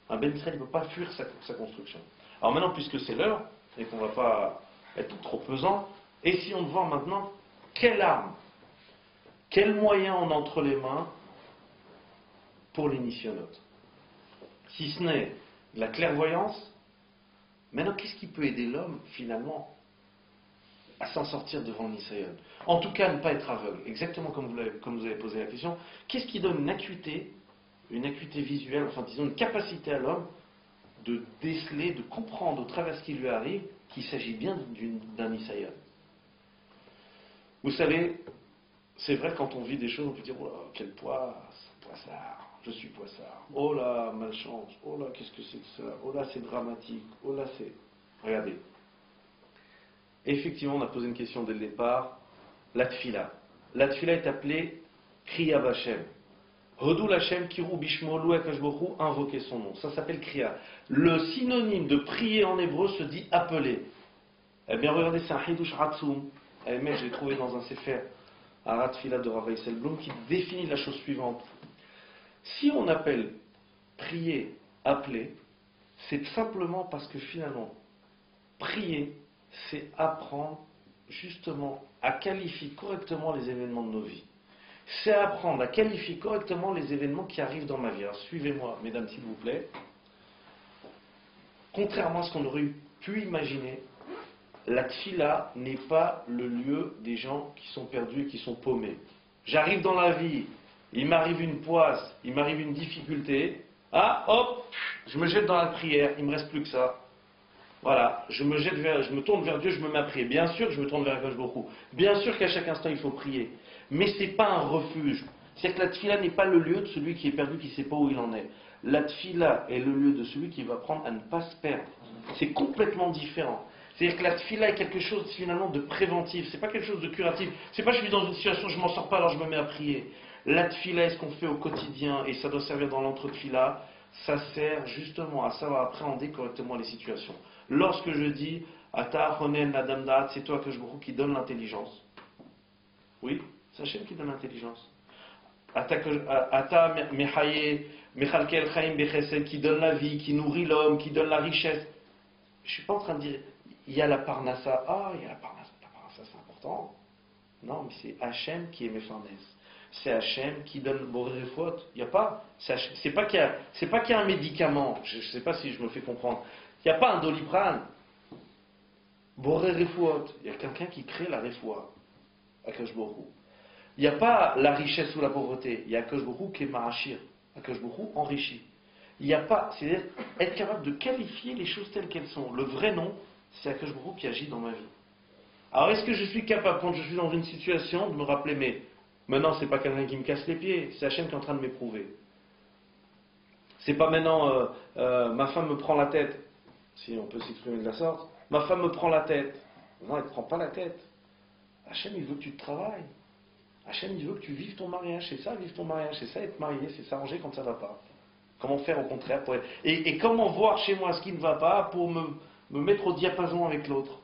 Un Ben Israël ne peut pas fuir sa construction. Alors maintenant, puisque c'est l'heure, et qu'on va pas être trop pesant, essayons de voir maintenant quelle arme, quel moyen on a entre les mains pour l'initianote. Si ce n'est de la clairvoyance, maintenant qu'est-ce qui peut aider l'homme finalement à s'en sortir devant le Nisayon? En tout cas, ne pas être aveugle. Exactement comme vous avez posé la question. Qu'est-ce qui donne une acuité visuelle, enfin disons une capacité à l'homme de déceler, de comprendre au travers ce qui lui arrive qu'il s'agit bien d'un Nisayon? Vous savez, c'est vrai, quand on vit des choses, on peut dire oh là, quel poissard, je suis poissard. Oh là, malchance. Oh là, qu'est-ce que c'est que ça? Oh là, c'est dramatique. Oh là, c'est. Regardez. Effectivement, on a posé une question dès le départ. La tfila. La tfila est appelée Kriya Vashem. Hodou Lachem, Kirou Bishmo, Lou Akash Baruch Hu, invoquer son nom. Ça s'appelle Kriya. Le synonyme de prier en hébreu se dit appeler. Eh bien, regardez, c'est un Hidush Ratzum. Mais je l'ai trouvé dans un sefer. Arat Fila de Rav Eisel Blum, qui définit la chose suivante. Si on appelle prier, appeler, c'est simplement parce que finalement, prier, c'est apprendre justement à qualifier correctement les événements de nos vies. C'est apprendre à qualifier correctement les événements qui arrivent dans ma vie. Alors suivez-moi, mesdames, s'il vous plaît. Contrairement à ce qu'on aurait pu imaginer, la tfila n'est pas le lieu des gens qui sont perdus et qui sont paumés. J'arrive dans la vie, il m'arrive une poisse, il m'arrive une difficulté, ah hop, je me jette dans la prière, il ne me reste plus que ça. Voilà, je me tourne vers Dieu, je me mets à prier. Bien sûr que je me tourne vers Akash Baruch Hu. Bien sûr qu'à chaque instant il faut prier. Mais ce n'est pas un refuge. C'est-à-dire que la tfila n'est pas le lieu de celui qui est perdu, qui ne sait pas où il en est. La tfila est le lieu de celui qui va apprendre à ne pas se perdre. C'est complètement différent. C'est-à-dire que la tfila est quelque chose finalement de préventif. C'est pas quelque chose de curatif. C'est pas je suis dans une situation, je m'en sors pas, alors je me mets à prier. La tfila est ce qu'on fait au quotidien et ça doit servir dans l'entre-tfila. Ça sert justement à savoir appréhender correctement les situations. Lorsque je dis Ata Honen Adam Da'at, c'est toi que je vous qui donne l'intelligence. Oui, c'est Hachem qui donne l'intelligence. Ata Mechaye Mechalkel Chaim Bechesed, qui donne la vie, qui nourrit l'homme, qui donne la richesse. Je ne suis pas en train de dire il y a la parnassa. Ah, il y a la parnassa c'est important. Non, mais c'est Hachem qui est Mefarnes. c'est Hachem qui donne Boré Refoot. Il n'y a pas. C'est pas qu'il y a un médicament. Je ne sais pas si je me fais comprendre. Il n'y a pas un Doliprane. Boré Refoot. Il y a quelqu'un qui crée la Refoua. Akash Borou. Il n'y a pas la richesse ou la pauvreté. Il y a Akash Borou qui est Marachir. Akash Borou enrichit. Il n'y a pas. C'est-à-dire être capable de qualifier les choses telles qu'elles sont. Le vrai nom, c'est Akash Borou qui agit dans ma vie. Alors est-ce que je suis capable, quand je suis dans une situation, de me rappeler, mais maintenant c'est pas quelqu'un qui me casse les pieds, c'est Hachem qui est en train de m'éprouver. C'est pas maintenant ma femme me prend la tête, si on peut s'exprimer de la sorte, ma femme me prend la tête. Non, elle ne te prend pas la tête. Hachem il veut que tu te travailles. Hachem il veut que tu vives ton mariage, c'est ça vivre ton mariage, c'est ça être marié, c'est s'arranger quand ça ne va pas. Comment faire au contraire pour être... et comment voir chez moi ce qui ne va pas pour me mettre au diapason avec l'autre.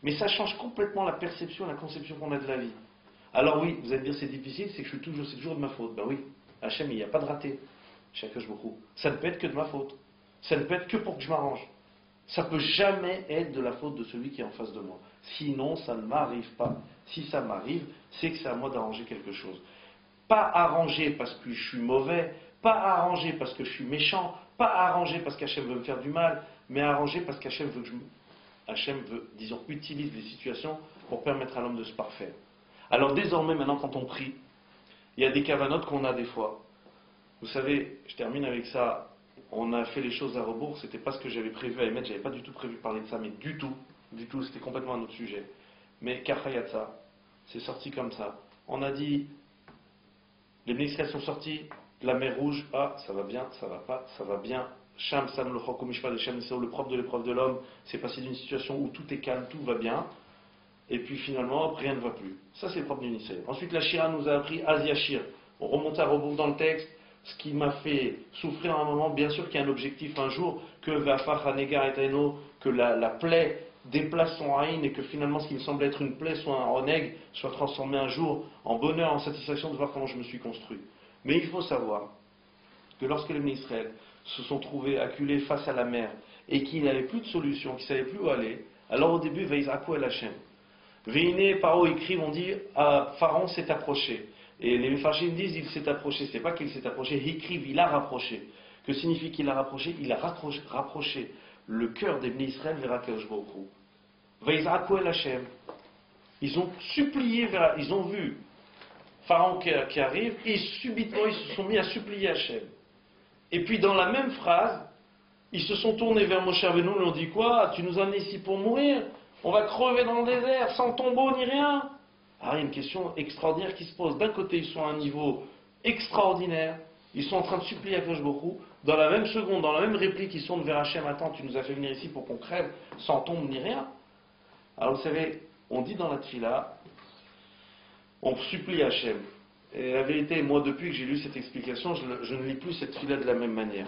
Mais ça change complètement la perception, la conception qu'on a de la vie. Alors oui, vous allez me dire c'est difficile, c'est que c'est toujours de ma faute. Ben oui, Hachem, il n'y a pas de raté. Chakash beaucoup. Ça ne peut être que de ma faute. Ça ne peut être que pour que je m'arrange. Ça ne peut jamais être de la faute de celui qui est en face de moi. Sinon, ça ne m'arrive pas. Si ça m'arrive, c'est que c'est à moi d'arranger quelque chose. Pas arranger parce que je suis mauvais, pas arranger parce que je suis méchant, pas arranger parce qu'Hachem veut me faire du mal, mais arranger parce qu'Hachem veut que Hachem veut, disons, utilise les situations pour permettre à l'homme de se parfaire. Alors désormais, maintenant, quand on prie, il y a des cavanotes qu'on a des fois. Vous savez, je termine avec ça, on a fait les choses à rebours, c'était pas ce que j'avais prévu à émettre, j'avais pas du tout prévu de parler de ça, mais du tout, c'était complètement un autre sujet. Mais Kachayatsa, c'est sorti comme ça. On a dit, les ministres sont sortis de la mer Rouge, ah, ça va bien, ça va pas, ça va bien. Sham, Sam, le Chokomishpa, le propre de l'épreuve de l'homme, c'est passé d'une situation où tout est calme, tout va bien, et puis finalement, rien ne va plus. Ça, c'est le propre d'une Israël. Ensuite, la Shira nous a appris Asiashir. On remonte à rebours dans le texte, ce qui m'a fait souffrir à un moment, bien sûr qu'il y a un objectif un jour, que Vafach Hanegar et Taino, que la plaie déplace son haïn, et que finalement, ce qui me semble être une plaie, soit un oneg, soit transformé un jour en bonheur, en satisfaction de voir comment je me suis construit. Mais il faut savoir que lorsque les Israël se sont trouvés acculés face à la mer et qu'ils n'avaient plus de solution, qu'ils ne savaient plus où aller, alors au début, Veizraku el Hashem. Veine, Paro écrivent, on dit, Pharaon s'est approché. Et les Mefarshim disent, il s'est approché. C'est pas qu'il s'est approché, ils écrivent, il a rapproché. Que signifie qu'il a rapproché? Il a rapproché le cœur des Bnei Israël vers Akadosh Baruch Hu. Veizraku el Hashem. Ils ont supplié, ils ont vu Pharaon qui arrive, et subitement ils se sont mis à supplier Hachem. Et puis dans la même phrase, ils se sont tournés vers Moshe Rabbeinu et lui ont dit quoi? Tu nous as amenés ici pour mourir? On va crever dans le désert, sans tombeau ni rien. Alors il y a une question extraordinaire qui se pose. D'un côté, ils sont à un niveau extraordinaire, ils sont en train de supplier Akadosh Baruch Hu. Dans la même seconde, dans la même réplique, ils sont vers Hachem, attends, tu nous as fait venir ici pour qu'on crève, sans tombe ni rien. Alors vous savez, on dit dans la Tfila, on supplie Hachem. Et la vérité, moi, depuis que j'ai lu cette explication, je ne lis plus cette Tfila de la même manière.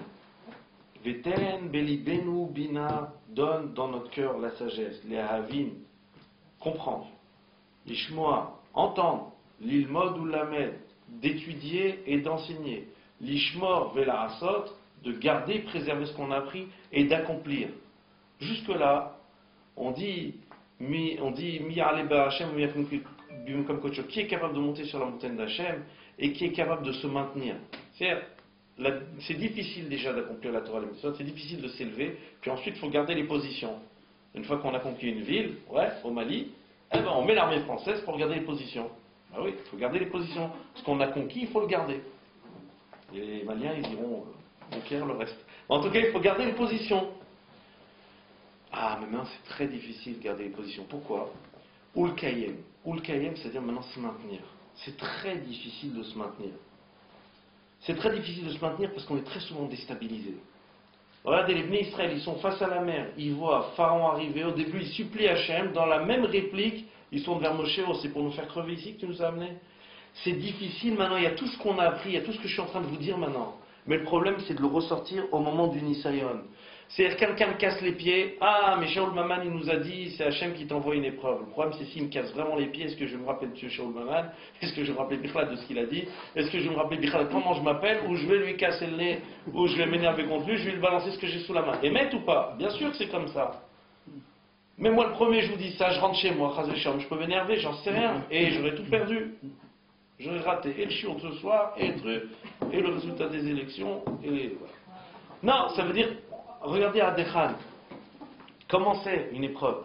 Veten, Belibenu, Bina, donne dans notre cœur la sagesse, les Havin, comprendre, l'Ishmoa, entendre, l'Ilmod ou l'Amed, d'étudier et d'enseigner, l'Ishmor, Velarasot, de garder, préserver ce qu'on a appris et d'accomplir. Jusque-là, on dit, Mi Aleba Hashem, qui est capable de monter sur la montagne d'Hachem et qui est capable de se maintenir. C'est difficile déjà d'accomplir la Torah, c'est difficile de s'élever, puis ensuite il faut garder les positions. Une fois qu'on a conquis une ville, au Mali, on met l'armée française pour garder les positions. Ah oui, il faut garder les positions. Ce qu'on a conquis, il faut le garder. Et les Maliens, ils iront conquérir le reste. En tout cas, il faut garder les positions. Ah, mais maintenant, c'est très difficile de garder les positions. Pourquoi? Ul Kayem, c'est-à-dire maintenant se maintenir. C'est très difficile de se maintenir. C'est très difficile de se maintenir parce qu'on est très souvent déstabilisé. Regardez, les Bnei Israël, ils sont face à la mer, ils voient Pharaon arriver, au début ils supplient Hachem, dans la même réplique, ils sont vers Moshe, oh, c'est pour nous faire crever ici que tu nous as amenés. C'est difficile maintenant, il y a tout ce qu'on a appris, il y a tout ce que je suis en train de vous dire maintenant. Mais le problème c'est de le ressortir au moment du Nisayon. C'est-à-dire quelqu'un me casse les pieds, ah mais Shaul Maman il nous a dit c'est Hachem qui t'envoie une épreuve. Le problème c'est s'il me casse vraiment les pieds, est-ce que je vais me rappeler de Shaul Maman? Est-ce que je vais me rappeler Bichlad de ce qu'il a dit? Est-ce que je vais me rappeler Bichlad comment je m'appelle? Ou je vais lui casser le nez? Ou je vais m'énerver contre lui? Je vais lui balancer ce que j'ai sous la main? Émette ou pas? Bien sûr que c'est comme ça. Mais moi le premier je vous dis ça, je rentre chez moi, je peux m'énerver, j'en sais rien, et j'aurais tout perdu. J'aurais raté et le shiur de ce soir, et le truc, et le résultat des élections, et voilà. Non, ça veut dire, regardez à Dechan, comment c'est une épreuve?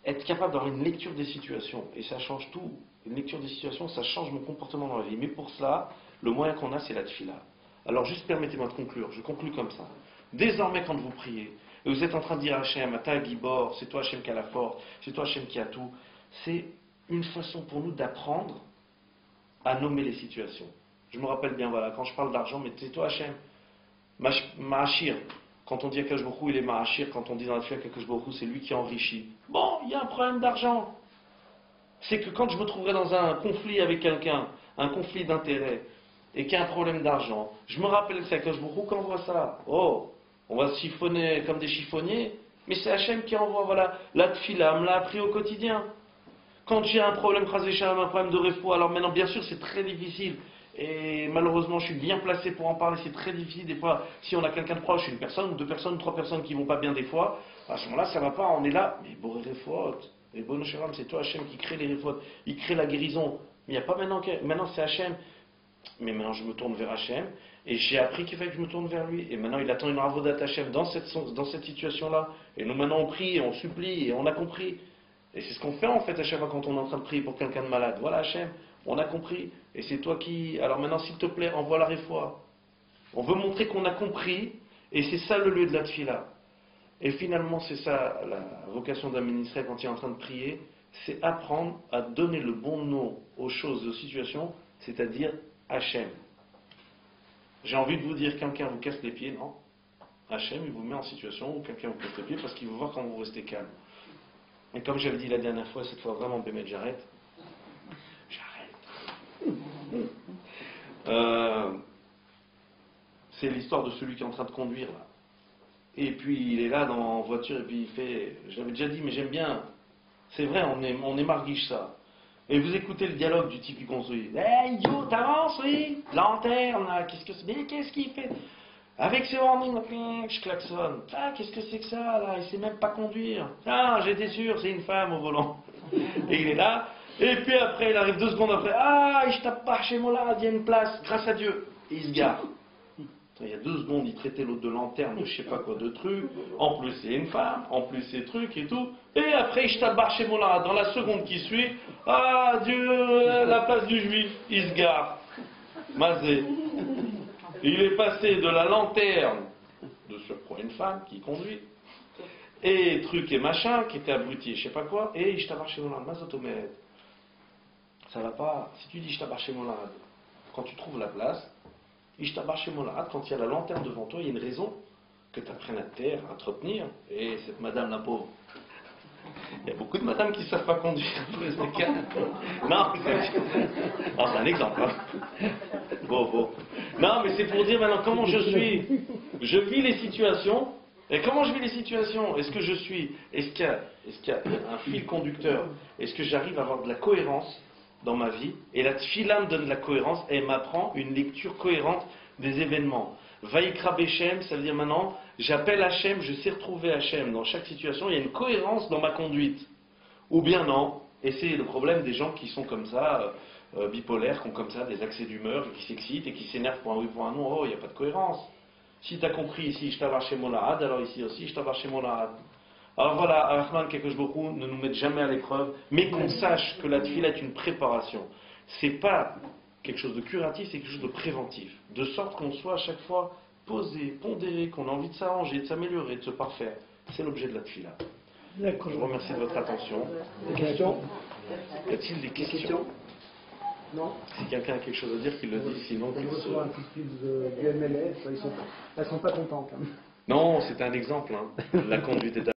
Être capable d'avoir une lecture des situations, et ça change tout. Une lecture des situations, ça change mon comportement dans la vie. Mais pour cela, le moyen qu'on a, c'est la tfila. Alors juste permettez-moi de conclure, je conclue comme ça. Désormais, quand vous priez, et vous êtes en train de dire à Hachem, Ata Gibor, c'est toi Hachem qui a la force, c'est toi Hachem qui a tout, c'est une façon pour nous d'apprendre à nommer les situations. Je me rappelle bien, voilà, quand je parle d'argent, mais c'est toi Hachem, Ma'ashir. Quand on dit Akash Baruch Hu, il est Ma'ashir, quand on dit dans la Tfila qu'Akash Baruch Hu, c'est lui qui enrichit. Bon, il y a un problème d'argent. C'est que quand je me trouverai dans un conflit avec quelqu'un, un conflit d'intérêts, et qu'il y a un problème d'argent, je me rappelle que c'est Akash Baruch Hu qui envoie ça. Oh, on va se chiffonner comme des chiffonniers, mais c'est Hachem qui envoie, voilà. La Tfila me l'a appris au quotidien. Quand j'ai un problème, un problème de réfo, alors maintenant, bien sûr, c'est très difficile. Et malheureusement, je suis bien placé pour en parler, c'est très difficile. Des fois, si on a quelqu'un de proche, une personne, ou deux personnes, trois personnes qui vont pas bien des fois, à ce moment-là, ça va pas, on est là. Mais bon, réfo, et bon, c'est toi Hachem qui crée les réfo, il crée la guérison. Mais il n'y a pas maintenant c'est Hachem. Mais maintenant, je me tourne vers Hachem, et j'ai appris qu'il fallait que je me tourne vers lui. Et maintenant, il attend une ravodat Hachem dans cette situation-là. Et nous, maintenant, on prie, et on supplie, et on a compris. Et c'est ce qu'on fait en fait à chaque fois quand on est en train de prier pour quelqu'un de malade. Voilà Hachem, on a compris. Et c'est toi qui... Alors maintenant, s'il te plaît, envoie la réfoua. On veut montrer qu'on a compris, et c'est ça le lieu de la tfila. Et finalement, c'est ça la vocation d'un ministre quand il est en train de prier, c'est apprendre à donner le bon nom aux choses, aux situations, c'est-à-dire Hachem. J'ai envie de vous dire, quelqu'un vous casse les pieds, non. Hachem, il vous met en situation où quelqu'un vous casse les pieds parce qu'il veut voir quand vous restez calme. Et comme j'avais dit la dernière fois, cette fois vraiment, Bémet, j'arrête. C'est l'histoire de celui qui est en train de conduire là. Et puis il est là en voiture et puis il fait, je l'avais déjà dit mais j'aime bien, c'est vrai, on est marguiche ça. Et vous écoutez le dialogue du type qui conduit. Hey idiot, t'avances, oui, lanterne, là, qu'est-ce qu'il fait? Avec ses warnings, je klaxonne. Ah, qu'est-ce que c'est que ça, là? Il sait même pas conduire. Ah, j'étais sûr, c'est une femme au volant. Et il est là. Et puis après, il arrive 2 secondes après. Ah, je tape pas chez moi là, il y a une place, grâce à Dieu. Et il se gare. Il y a 2 secondes, il traitait l'autre de lanterne, de je sais pas quoi, de trucs. En plus, c'est une femme. En plus, c'est trucs et tout. Et après, je tape chez moi là. Dans la seconde qui suit. Ah, Dieu, la place du juif. Il se gare. Mazé. Il est passé de la lanterne, de surcroît une femme qui conduit, et truc et machin, qui était abruti, je sais pas quoi, et je t'abarche mon lard, mazotomède. Ça va pas. Si tu dis je t'abarche mon lard, quand tu trouves la place, je t'abarche mon lard, quand il y a la lanterne devant toi, il y a une raison que tu apprennes à te taire, à te retenir, et cette madame la pauvre. Il y a beaucoup de madames qui ne savent pas conduire. Non, c'est un exemple. Hein. Bon. Non, mais c'est pour dire maintenant comment je suis. Je vis les situations. Et comment je vis les situations? Est-ce que je suis... Est-ce qu'il y a un fil conducteur? Est-ce que j'arrive à avoir de la cohérence dans ma vie? Et la tfila me donne de la cohérence et elle m'apprend une lecture cohérente des événements. Vaïkra Bechem, ça veut dire maintenant, j'appelle Hachem, je sais retrouver Hachem dans chaque situation, il y a une cohérence dans ma conduite. Ou bien non, et c'est le problème des gens qui sont comme ça, bipolaires, qui ont comme ça des accès d'humeur, qui s'excitent et qui s'énervent pour un oui, pour un non, oh, il n'y a pas de cohérence. Si tu as compris ici, je t'avais chez Molahad, alors ici aussi, je t'avais chez Molahad. Alors voilà, Arachman Kekosh Baruch Hu ne nous mette jamais à l'épreuve, mais qu'on sache que la tfila est une préparation. C'est pas quelque chose de curatif, c'est quelque chose de préventif. De sorte qu'on soit à chaque fois posé, pondéré, qu'on a envie de s'arranger, de s'améliorer, de se parfaire. C'est l'objet de la tfila. D'accord. Je vous remercie de votre attention. Des questions? Y a-t-il des questions? Non. Si quelqu'un a quelque chose à dire, qu'il le dise, sinon qu'il se... Un coup de fil du MLS, elles sont pas contentes. Hein. Non, c'est un exemple. Hein. La conduite est